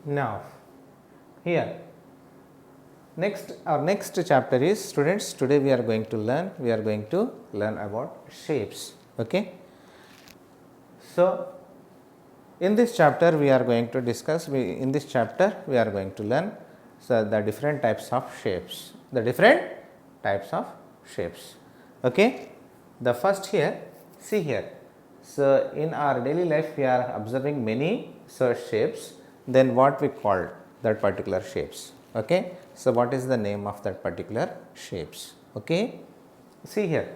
Now, here our next chapter is, students, today we are going to learn about shapes. Okay. So, in this chapter we are going to discuss, in this chapter we are going to learn the different types of shapes, Okay. The first here, see here. So, in our daily life we are observing many such shapes, then what we call that particular shapes. Okay. So, what is the name of that particular shapes? Okay. See here.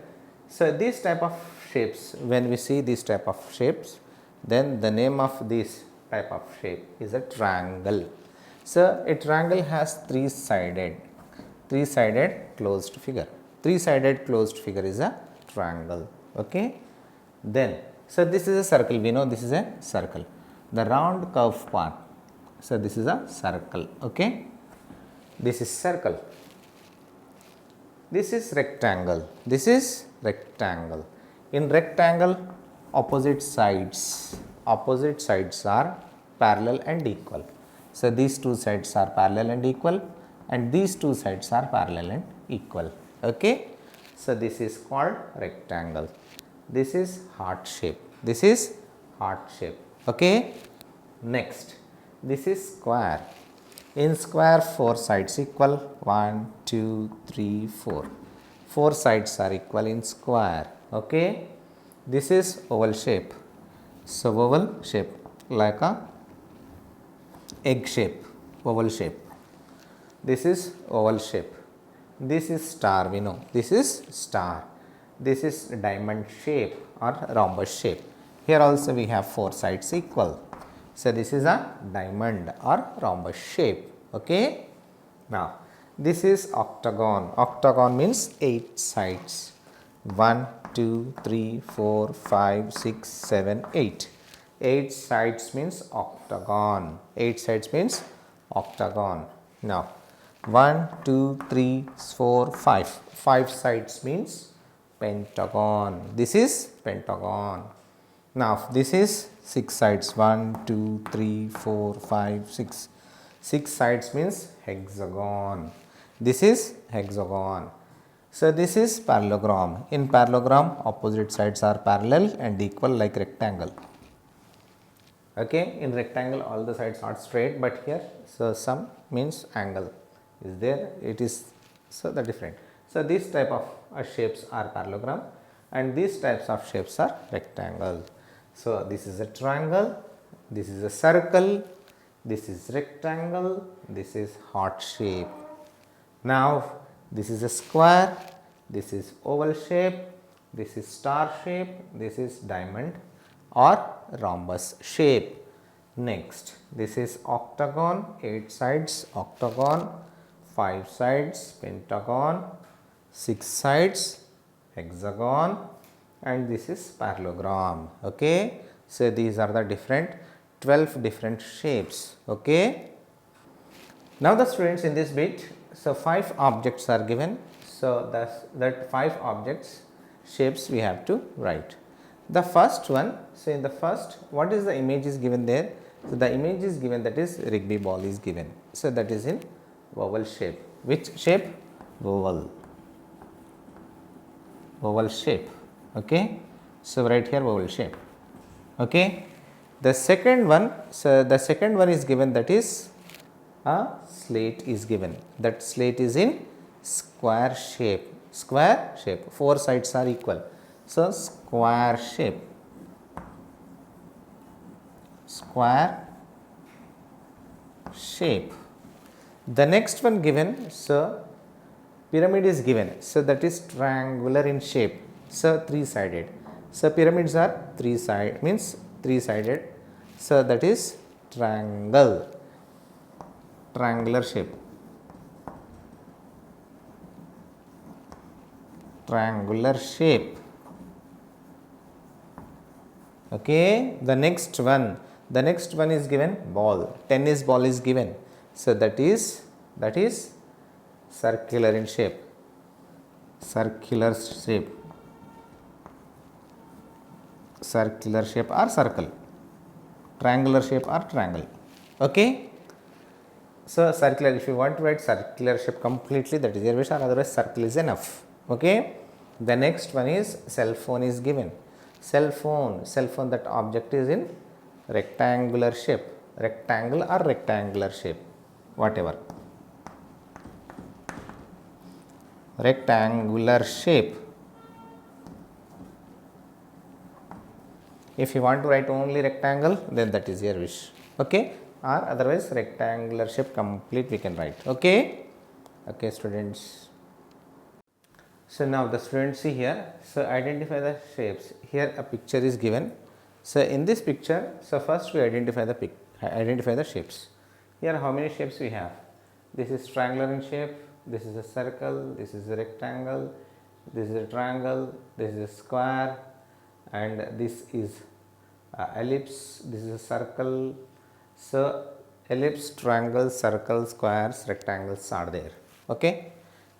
So, these type of shapes, when we see these type of shapes, then the name of this type of shape is a triangle. So, a triangle has three-sided closed figure. Three-sided closed figure is a triangle. Okay. Then, so this is a circle, we know this is a circle. The round curved part, so this is a circle. Okay. This is circle. This is rectangle. This is rectangle. In rectangle, opposite sides are parallel and equal. So, these two sides are parallel and equal, and these two sides are parallel and equal. Okay. So, this is called rectangle. This is heart shape. This is heart shape. Okay. Next, this is square. In square, four sides equal, 1, 2, 3, 4. Four sides are equal in square. Okay. This is oval shape. So, oval shape like a egg shape, oval shape. This is oval shape. This is star, we know. This is star. This is diamond shape or rhombus shape. Here also we have four sides equal. So, this is a diamond or rhombus shape. Okay. Now, this is octagon. Octagon means 8 sides. 1, 2, 3, 4, 5, 6, 7, 8. 8 sides means octagon. 8 sides means octagon. Now, 1, 2, 3, 4, 5. 5 sides means pentagon. This is pentagon. Now, this is 6 sides, 1, 2, 3, 4, 5, 6. 6 sides means hexagon. This is hexagon. So, this is parallelogram. In parallelogram, opposite sides are parallel and equal like rectangle. Okay. In rectangle, all the sides are straight, but here, so some means angle is there. It is, so the different. So, these type of shapes are parallelogram, and these types of shapes are rectangle. So, this is a triangle, this is a circle, this is rectangle, this is heart shape. Now, this is a square, this is oval shape, this is star shape, this is diamond or rhombus shape. Next, this is octagon, 8 sides octagon, 5 sides pentagon, 6 sides hexagon, and this is parallelogram. Okay. So, these are the 12 different shapes. Okay. Now, the students, in this bit, so 5 objects are given. So, that 5 objects shapes we have to write. The first one, so in the first, what is the image is given there? So, the image is given, that is rugby ball is given. So, that is in oval shape. Which shape? Oval. Oval shape. Okay. So, right here oval shape. Okay. The second one, so the second one is given, that is a slate is given. That slate is in square shape. Square shape. 4 sides are equal. So, square shape. Square shape. The next one given, so pyramid is given. So, that is triangular in shape. So, 3-sided. So, pyramids are 3-sided, means 3-sided. So, that is triangle, triangular shape. Triangular shape. Okay. The next one is given ball, tennis ball is given. So, that is circular in shape, circular shape, circular shape or circle, triangular shape or triangle. Okay. So circular, if you want to write circular shape completely, that is your wish, or otherwise circle is enough. Okay. The next one is cell phone is given. Cell phone, that object is in rectangular shape, rectangle or rectangular shape, whatever. Rectangular shape. If you want to write only rectangle, then that is your wish. Okay. Or otherwise rectangular shape complete we can write. Okay. Okay, students. So now the students see here. So identify the shapes. Here a picture is given. So in this picture, so first we identify the shapes. Here how many shapes we have? This is triangular in shape. This is a circle. This is a rectangle. This is a triangle. This is a square, and this is ellipse. This is a circle. So ellipse, triangle, circle, squares, rectangles are there. Okay.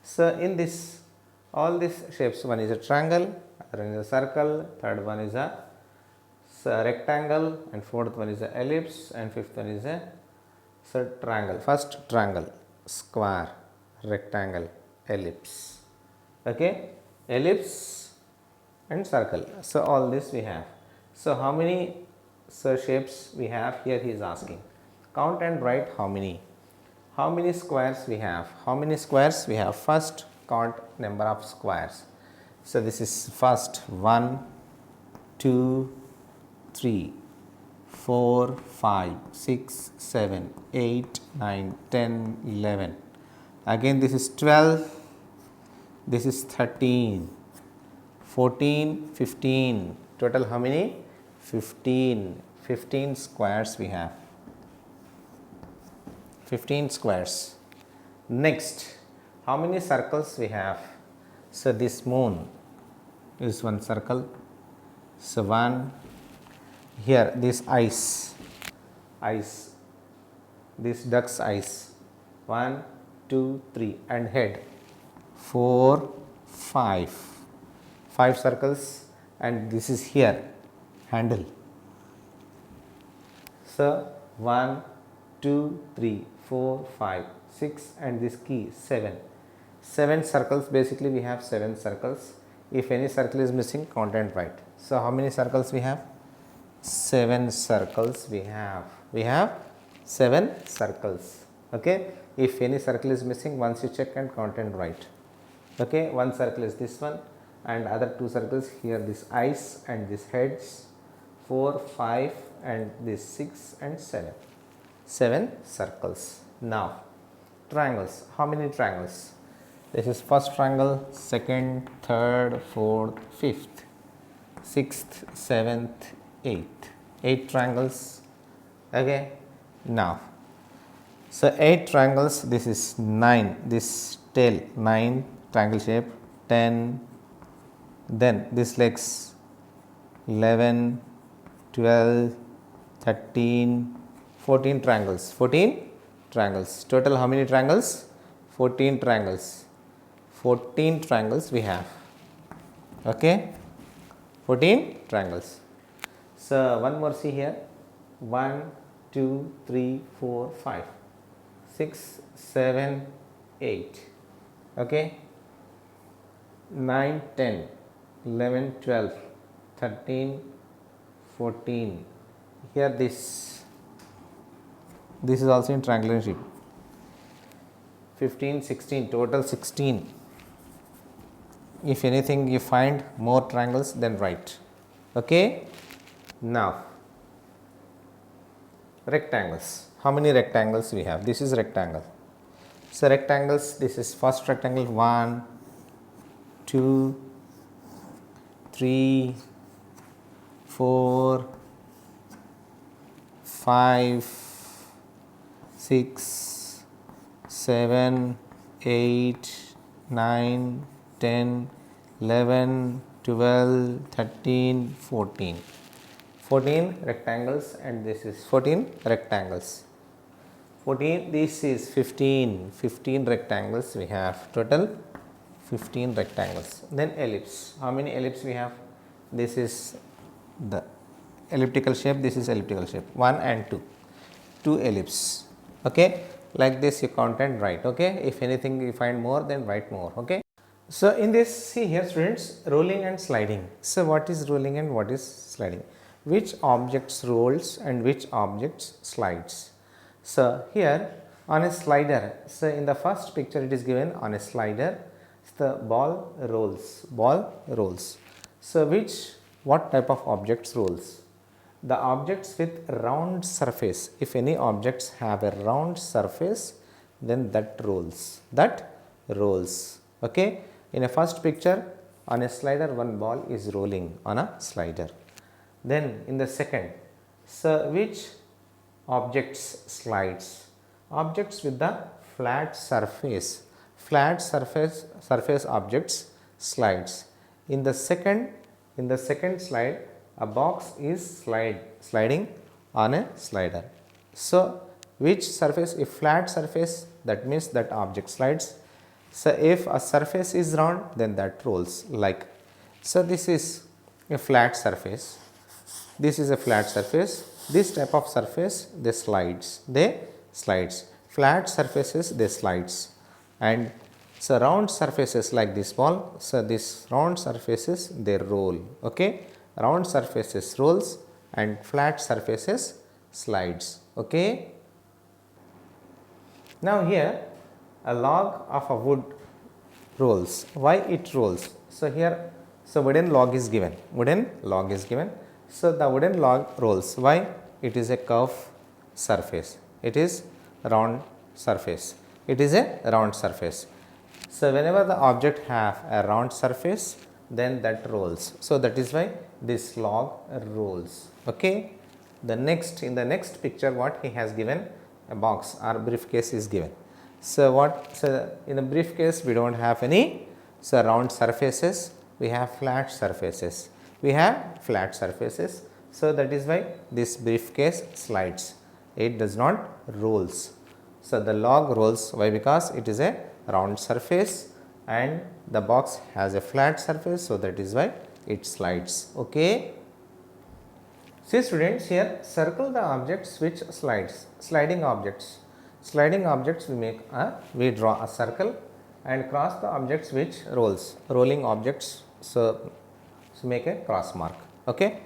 So in this, all these shapes, one is a triangle, other is a circle, third one is a rectangle, and fourth one is a ellipse, and fifth one is a triangle. First triangle, square, rectangle, ellipse. Okay. Ellipse and circle. So all this we have. So how many shapes we have here, he is asking. Count and write how many. How many squares we have? How many squares we have? First count number of squares. So this is first 1, 2, 3, 4, 5, 6, 7, 8, 9, 10, 11. Again this is 12, this is 13, 14, 15. Total how many? 15. 15 squares we have. 15 squares. Next, how many circles we have? So this moon is one circle. So one. Here this eyes, this duck's eyes. 1, 2, 3, and head. 4, 5. 5 circles, and this is here handle. So 1, 2, 3, 4, 5, 6, and this key 7. 7 circles, basically we have 7 circles. If any circle is missing, count and write. So how many circles we have? 7 circles we have. We have 7 circles. Okay. If any circle is missing, once you check and count and write. Okay. One circle is this one, and other 2 circles here, this eyes and this heads. 4, 5, and this 6 and 7. 7 circles. Now triangles. How many triangles? This is first triangle, second, third, fourth, fifth, sixth, seventh, eighth. 8 triangles. Okay. Now, so 8 triangles. This is 9. This tail 9 triangle shape. 10. Then this legs 11, 12, 13, 14 triangles. 14 triangles. Total how many triangles? 14 triangles. 14 triangles we have. Okay. 14 triangles. So one more, see here. 1, 2, 3, 4, 5, 6, 7, 8. Okay. 9, 10, 11, 12, 13, 14. Here this is also in triangular shape. 15, 16, total 16. If anything you find more triangles, then write. Okay. Now rectangles. How many rectangles we have? This is rectangle. So rectangles, this is first rectangle. 1, 2, 3, 4, 5, 6, 7, 8, 9, 10, 11, 12, 13, 14. 14 rectangles, and this is 14 rectangles. 14, this is 15. 15 rectangles we have. Total 15 rectangles. Then ellipse. How many ellipse we have? This is the elliptical shape. This is elliptical shape. 1 and 2. 2 ellipse. Okay. like this you count and write. Okay, if anything you find more, then write more. Okay, so in this, see here students, rolling and sliding. So what is rolling and what is sliding? Which objects rolls and which objects slides? So here on a slider, so in the first picture it is given on a slider, the ball rolls. So what type of objects rolls? The objects with round surface. If any objects have a round surface, then that rolls. Okay. In a first picture, on a slider, one ball is rolling on a slider. Then in the second, so which objects slides? Objects with the flat surface objects slides. In the second slide, a box is sliding on a slider. So which surface? If flat surface, that means that object slides. So if a surface is round, then that rolls. Like, so this is a flat surface, this is a flat surface, this type of surface they slides, flat surfaces they slides, and so round surfaces like this ball, so this round surfaces they roll. Okay, round surfaces rolls and flat surfaces slides. Okay, now here a log of a wood rolls. Why it rolls? So here, so wooden log is given. So the wooden log rolls. Why? It is a curved surface. It is round surface. So whenever the object have a round surface, then that rolls. So that is why this log rolls. Okay. In the next picture, what he has given, a box or briefcase is given. So in the briefcase we don't have any round surfaces, we have flat surfaces. So that is why this briefcase slides. It does not rolls. So the log rolls. Why? Because it is a round surface and the box has a flat surface. So that is why it slides. Okay. See students, here circle the objects which slides. Sliding objects we draw a circle and cross the objects which rolls. Rolling objects, so make a cross mark. Okay.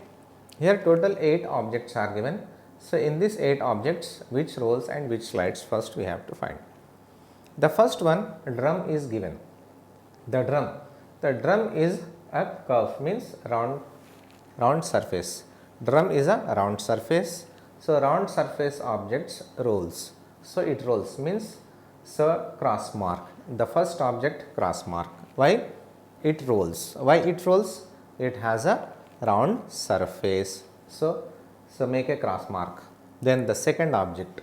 Here total 8 objects are given. So in these 8 objects, which rolls and which slides, first we have to find. The first one, drum is given. The drum is a curve, means round surface. Drum is a round surface. So round surface objects rolls. So it rolls means, so cross mark. The first object cross mark. Why? It rolls. It has a round surface. So make a cross mark. Then the second object,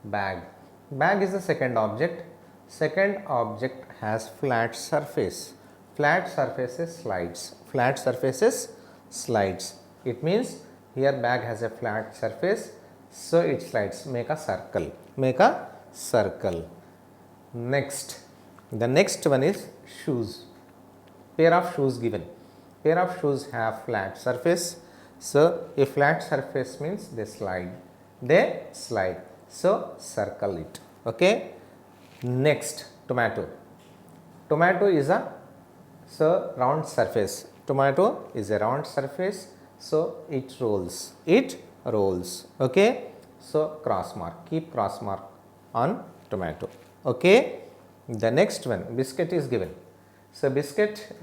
bag. Bag is the second object. Second object has flat surface. Flat surfaces slides. It means here bag has a flat surface, so it slides. Make a circle. Next, the next one is shoes. Pair of shoes given. Pair of shoes have flat surface. So a flat surface means they slide. So circle it. Okay. Next, tomato. Tomato is a round surface. So it rolls. Okay. So cross mark. Keep cross mark on tomato. Okay. The next one, biscuit is given. So biscuit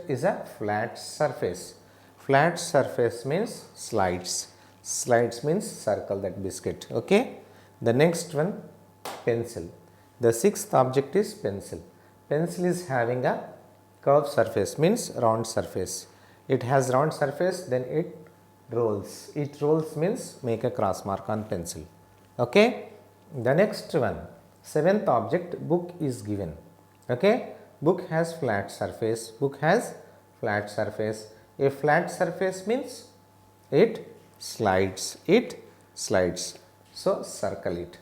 is a flat surface. Flat surface means slides. Slides means circle that biscuit. Okay. The next one, pencil. The sixth object is pencil. Pencil is having a curved surface, means round surface. It has round surface, then it rolls. It rolls means make a cross mark on pencil. Okay. The next one, seventh object, book is given. Okay. Book has flat surface. A flat surface means it slides. So circle it.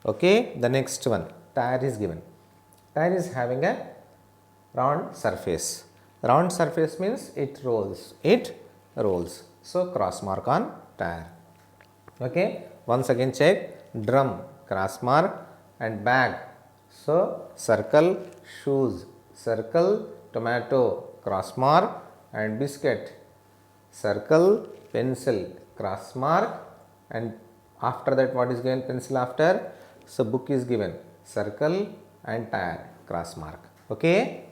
Okay. The next one, tire is given. Tire is having a round surface. Round surface means it rolls. So cross mark on tire. Okay. Once again check, drum cross mark, and bag. So circle shoes, circle tomato, cross mark, and biscuit, circle pencil, cross mark, and after that what is given? Pencil after. So book is given, circle and tire, cross mark. Okay.